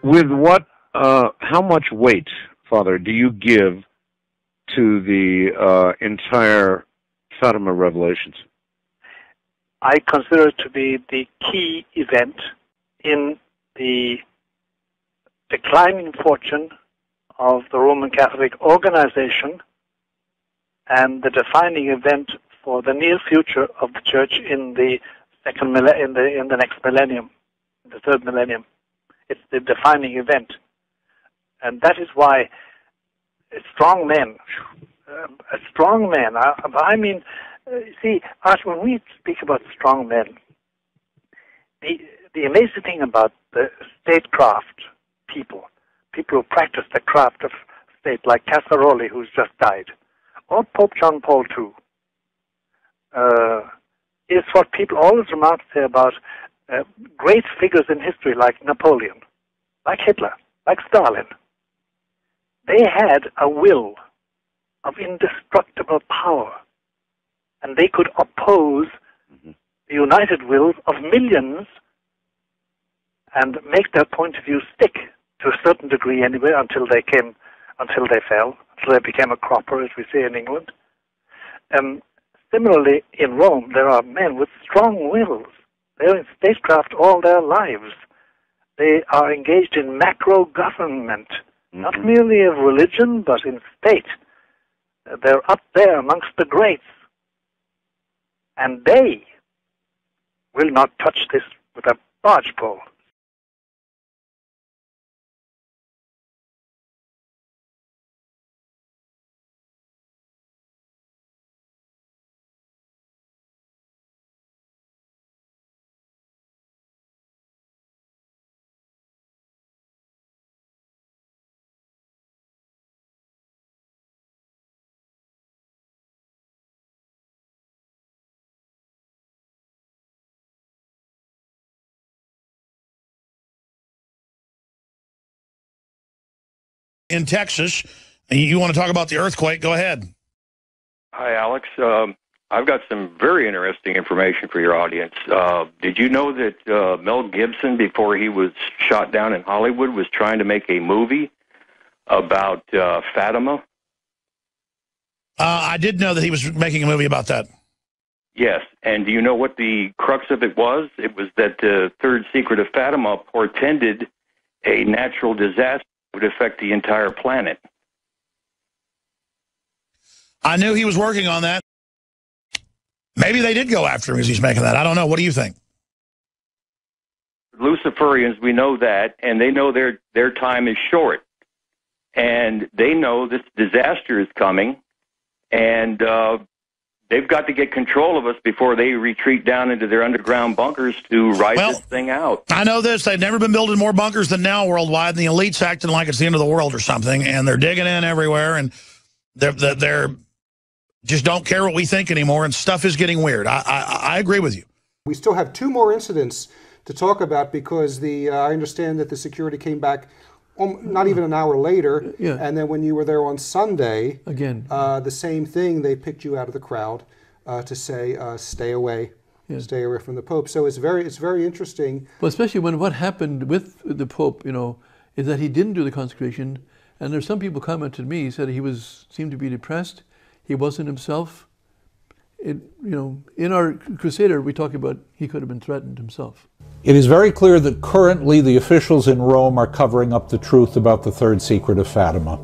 With what, how much weight, Father, do you give to the entire Fatima revelations? I consider it to be the key event in the declining fortune of the Roman Catholic organization and the defining event for the near future of the Church in the in the next millennium, the third millennium. It's the defining event, and that is why strong men. I mean, see, when we speak about strong men, the amazing thing about the statecraft people who practice the craft of state, like Casaroli, who's just died, or Pope John Paul II, is what people always remark say about great figures in history like Napoleon, like Hitler, like Stalin. They had a will of indestructible power, and they could oppose the united wills of millions and make their point of view stick to a certain degree anyway until they fell, until they became a cropper, as we say in England. Similarly, in Rome, there are men with strong wills. They're in statecraft all their lives. They are engaged in macro-government, not merely of religion, but in state. They're up there amongst the greats. And they will not touch this with a barge pole. In Texas, you want to talk about the earthquake? Go ahead. Hi, Alex. I've got some very interesting information for your audience. Did you know that Mel Gibson, before he was shot down in Hollywood, was trying to make a movie about Fatima? I did know that he was making a movie about that. Yes, and do you know what the crux of it was? It was that the third secret of Fatima portended a natural disaster would affect the entire planet. I knew he was working on that. Maybe they did go after him as he's making that. I don't know. What do you think? Luciferians, we know that, and they know their time is short. And they know this disaster is coming, and they've got to get control of us before they retreat down into their underground bunkers to ride this thing out. I know this. They've never been building more bunkers than now worldwide, and the elite's acting like it's the end of the world or something, and they're digging in everywhere, and they're just don't care what we think anymore, and stuff is getting weird. I agree with you. We still have 2 more incidents to talk about because I understand that the security came back not even an hour later, and then when you were there on Sunday, again, the same thing, they picked you out of the crowd to say, stay away from the Pope. So it's very interesting. Well, especially when what happened with the Pope, is that he didn't do the consecration, and there's some people commented to me, he said he seemed to be depressed, he wasn't himself. In our Crusader, we talk about he could have been threatened himself. It is very clear that currently the officials in Rome are covering up the truth about the third secret of Fatima.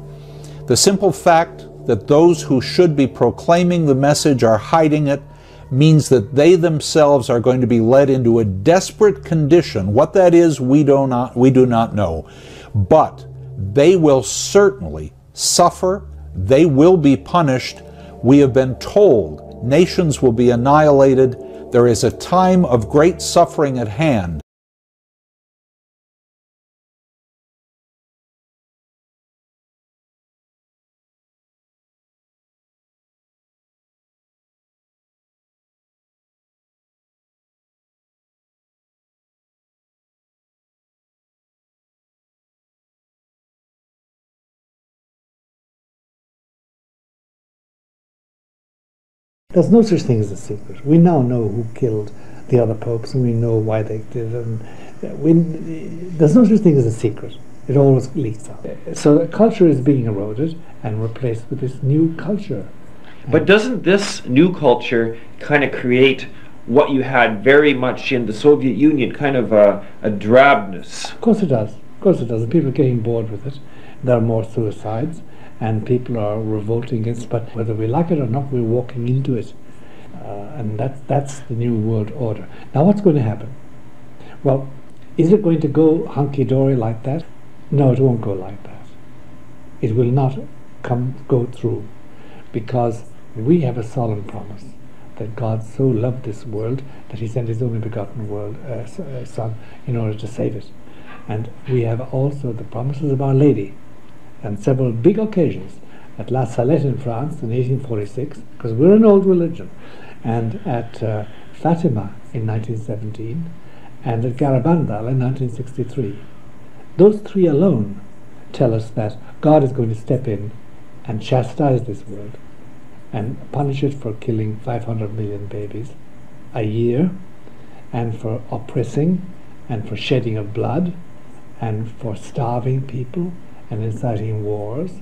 The simple fact that those who should be proclaiming the message are hiding it means that they themselves are going to be led into a desperate condition. What that is, we do not know. But they will certainly suffer. They will be punished. We have been told nations will be annihilated. There is a time of great suffering at hand. There's no such thing as a secret. We now know who killed the other popes, and we know why they did it. And there's no such thing as a secret. It always leaks out. So the culture is being eroded and replaced with this new culture. But doesn't this new culture kind of create what you had very much in the Soviet Union, kind of a drabness? Of course it does. Of course it does. And people are getting bored with it. There are more suicides, and people are revolting against it. But whether we like it or not, we're walking into it. And that's the new world order. Now what's going to happen? Well, is it going to go hunky-dory like that? No, it won't go like that. It will not go through, because we have a solemn promise that God so loved this world that he sent his only begotten Son in order to save it. And we have also the promises of Our Lady, and several big occasions at La Salette in France in 1846, because we're an old religion, and at Fatima in 1917, and at Garabandal in 1963. Those three alone tell us that God is going to step in and chastise this world and punish it for killing 500 million babies a year, and for oppressing and for shedding of blood and for starving people and inciting wars,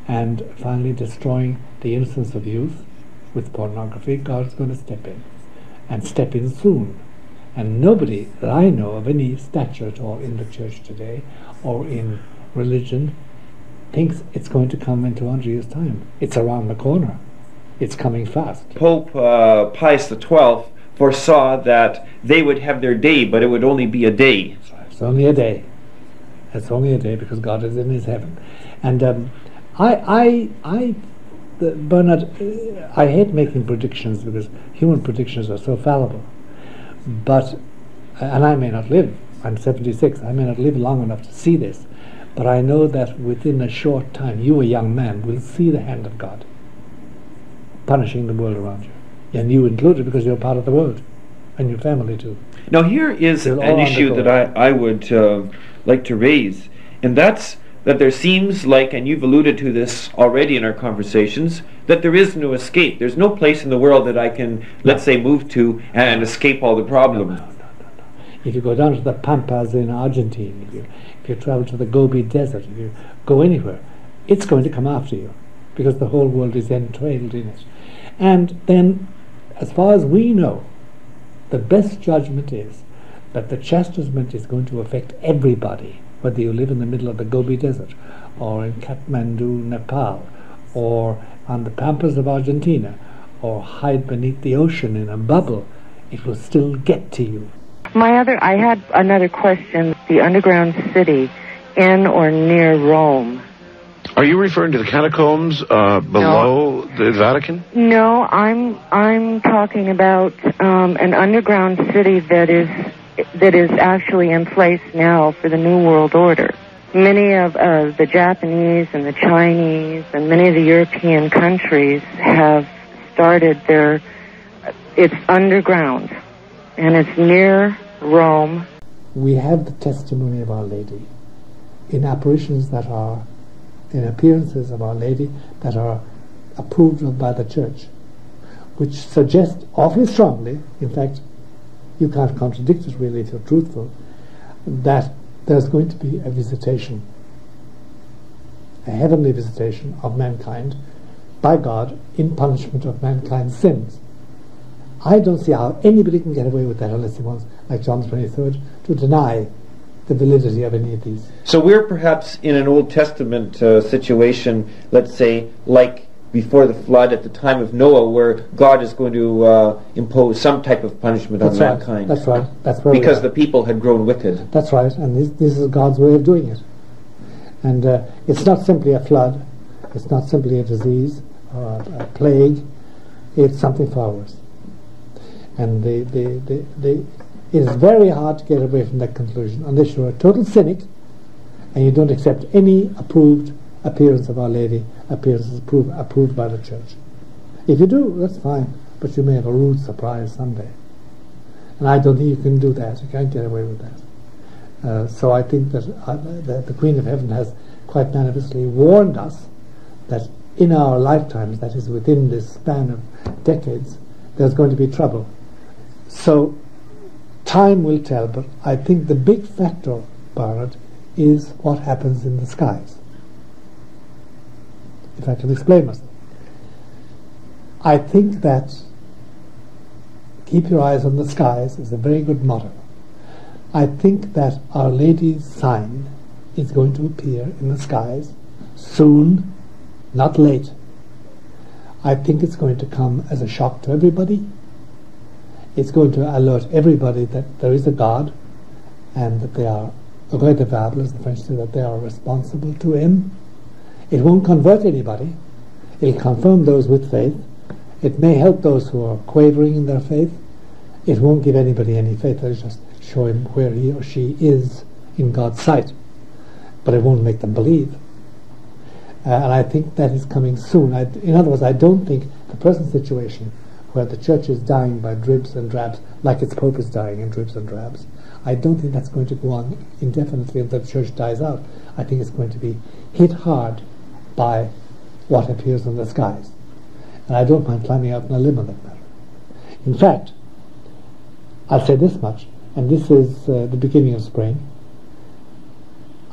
and finally destroying the innocence of youth with pornography. God's going to step in, and step in soon. And nobody that I know of any stature at all in the church today or in religion thinks it's going to come in 200 years' time. It's around the corner. It's coming fast. Pope Pius XII foresaw that they would have their day, but it would only be a day. It's only a day. It's only a day, because God is in his heaven. And Bernard, I hate making predictions, because human predictions are so fallible. But, and I may not live, I'm 76, I may not live long enough to see this, but I know that within a short time, you, a young man, will see the hand of God punishing the world around you. And you included, because you're part of the world, and your family too. Now here is an issue that I would like to raise, and that's that there seems like, and you've alluded to this already in our conversations, that there is no escape. There's no place in the world that I can, let's say, move to and escape all the problems. No. If you go down to the Pampas in Argentina, if you travel to the Gobi Desert, if you go anywhere, it's going to come after you, because the whole world is entrailed in it. And then, as far as we know, the best judgment is that the chastisement is going to affect everybody, whether you live in the middle of the Gobi Desert, or in Kathmandu, Nepal, or on the Pampas of Argentina, or hide beneath the ocean in a bubble, it will still get to you. I had another question. The underground city in or near Rome. Are you referring to the catacombs below the Vatican? No, I'm talking about an underground city that is actually in place now for the New World Order. Many of the Japanese and the Chinese and many of the European countries have started it's underground, and it's near Rome. We have the testimony of Our Lady in apparitions that are, in appearances of Our Lady that are approved of by the Church, which suggest awfully strongly, in fact, you can't contradict it really if you're truthful, that there's going to be a visitation, a heavenly visitation of mankind by God in punishment of mankind's sins. I don't see how anybody can get away with that unless he wants, like John the 23rd, to deny the validity of any of these. So we're perhaps in an Old Testament situation, let's say, like before the flood at the time of Noah, where God is going to impose some type of punishment on mankind. That's right. That's where because the people had grown wicked. That's right, and this is God's way of doing it. And it's not simply a flood, it's not simply a disease or a plague, it's something far worse. And it is very hard to get away from that conclusion unless you're a total cynic and you don't accept any approved appearance of Our Lady, appearances approved by the Church. If you do, that's fine, but you may have a rude surprise someday. And I don't think you can do that. You can't get away with that. So I think that the Queen of Heaven has quite manifestly warned us that in our lifetimes, that is within this span of decades, there's going to be trouble. So time will tell, but I think the big factor, Bernard, is what happens in the skies. If I can explain myself. I think that keep your eyes on the skies is a very good motto. I think that Our Lady's sign is going to appear in the skies soon, not late. I think it's going to come as a shock to everybody. It's going to alert everybody that there is a God and that they are redevable, as the French say, that they are responsible to Him. It won't convert anybody. It'll confirm those with faith. It may help those who are quavering in their faith. It won't give anybody any faith. It'll just show him where he or she is in God's sight. But it won't make them believe. And I think that is coming soon. In other words, I don't think the present situation where the church is dying by dribs and drabs, like its Pope is dying in dribs and drabs, I don't think that's going to go on indefinitely until the church dies out. I think it's going to be hit hard by what appears in the skies. And I don't mind climbing out on a limb on that matter. In fact, I'll say this much, and this is the beginning of spring.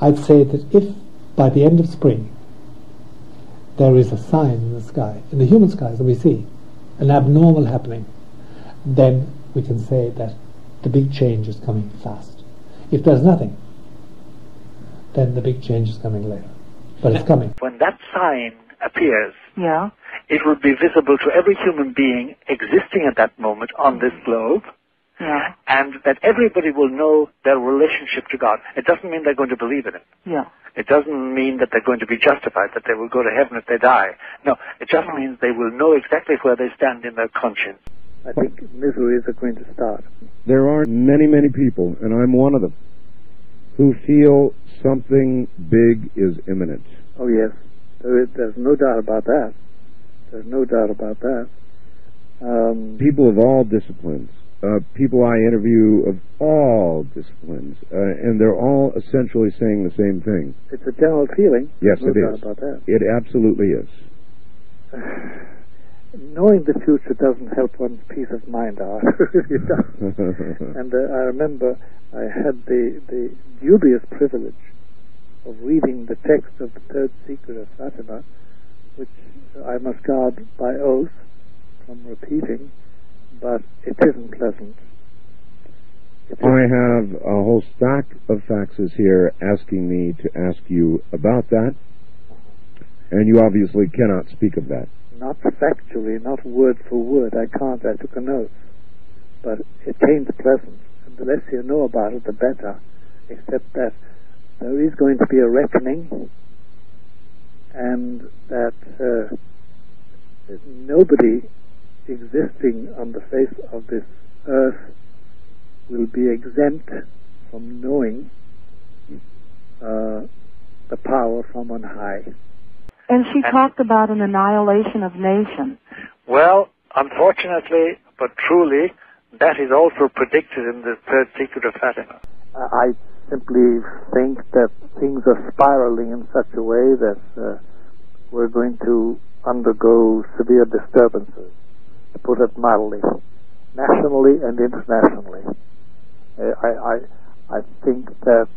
I'd say that if by the end of spring there is a sign in the sky, in the human skies that we see, an abnormal happening, then we can say that the big change is coming fast. If there's nothing, then the big change is coming later. But it's coming. When that sign appears, Yeah. it will be visible to every human being existing at that moment on this globe, Yeah. and that everybody will know their relationship to God. It doesn't mean they're going to believe in it. Yeah. It doesn't mean that they're going to be justified, that they will go to heaven if they die. No, it just means they will know exactly where they stand in their conscience. I think miseries are going to start. There are many, many people, and I'm one of them, who feel something big is imminent. Oh, yes. There's no doubt about that. There's no doubt about that. People of all disciplines, people I interview of all disciplines, and they're all essentially saying the same thing. It's a general feeling. Yes, no it doubt is. about that. It absolutely is. Knowing the future doesn't help one's peace of mind out. It doesn't. And I remember I had the dubious privilege of reading the text of the third secret of Fatima, which I must guard by oath from repeating, but it isn't pleasant. I have a whole stack of faxes here asking me to ask you about that, and you obviously cannot speak of that. Not factually, not word for word. I can't. I took a note. But it ain't pleasant. And the less you know about it, the better. Except that there is going to be a reckoning, and that nobody existing on the face of this earth will be exempt from knowing the power from on high. And she talked about an annihilation of nations. Well, unfortunately, but truly, that is also predicted in the third secret of Fatima. I simply think that things are spiraling in such a way that we're going to undergo severe disturbances, to put it mildly, nationally and internationally. I think that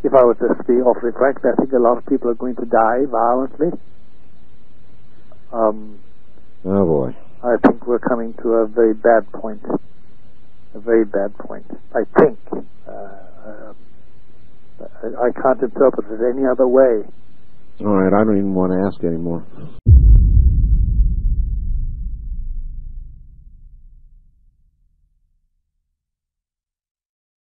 if I were to be awfully frank, I think a lot of people are going to die violently. Oh boy. I think we're coming to a very bad point. A very bad point. I think. I can't interpret it any other way. All right, I don't even want to ask anymore.